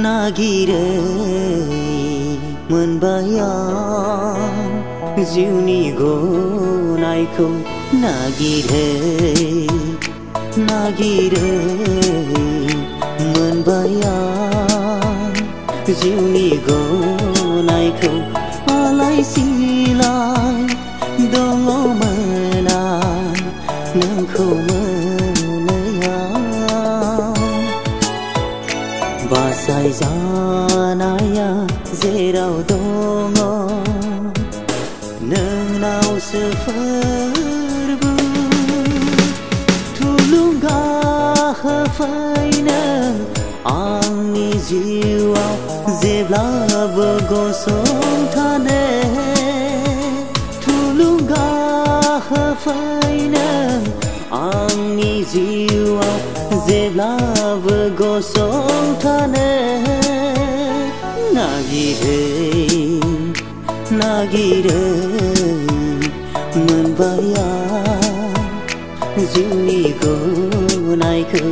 नागिरै मोनबाय आं जिउनि गनायखौ नागिरै मोनबाय आं जिउनि गनायखौ आलाय सिलाय दङमोन आं नोंखौ बासायजानाया जेराव दङ नोंनावसो फोरबो थुलुंगा होफै नों आंनि जिउआव जेब्लाबो गसंथानो थुलुंगा होफै नों आंनि जिउआव जेब्लाबो गसंथानो नागिरै मोनबाय आं जिउनि गनायखौ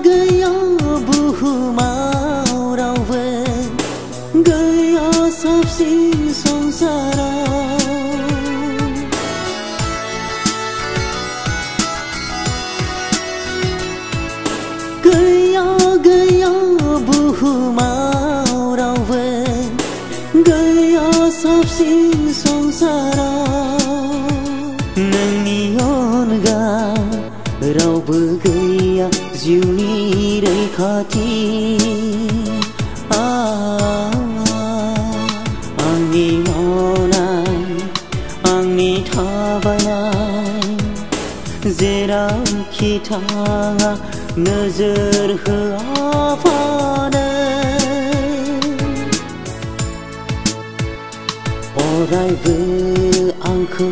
गैया बुहुमाव रावबो गैया साबसिन संसाराव गैया बुहुमाव रावबो गैया साबसिन संसाराव नोंनि अनगा रावबो गैया जिउनि रैखाथि आंनि मावनाय आंनि थाबायनाय जेरावखि थाङा नोजोर होआबानो अरायबो आंखौ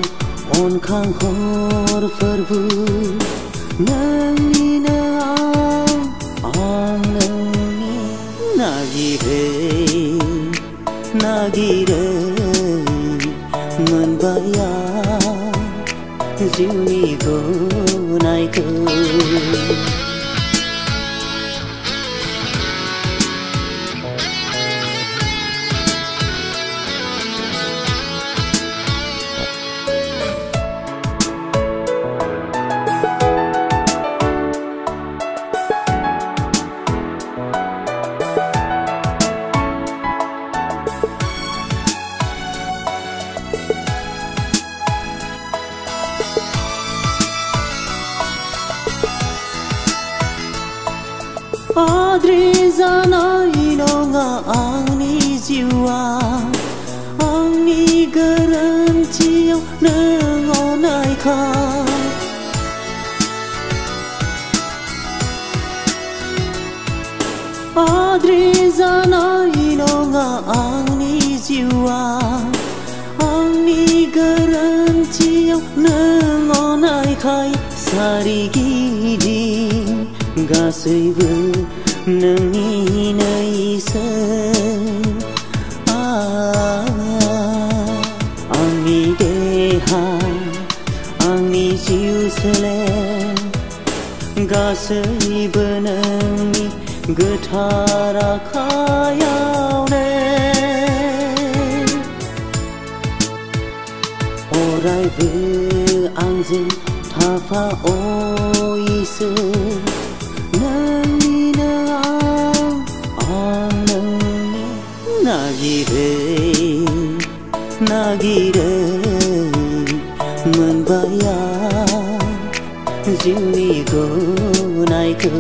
अनखांहर फोरबो नोंनिनो आं नोंनि नागिरै मोनबाय आं जिउनि गनायखौ आद्रि जानाय नङा आंनि जिउआ आंनि गोरोन्थियाव नों अनायखाय आद्रि जानाय नङा आंनि जिउआ आंनि गोरोन्थियाव नों अनायखाय सारिगिदिं गासैबो नोंनिनो इसोर आंनि देहा आंनि जिउ सोलेर गासैबो नोंनि गोथार आखायावनो अरायबो आंजों थाफा इसोर नोंनिनो आं नोंनि नागिरै मोनबाय आं जिउनि गनायखौ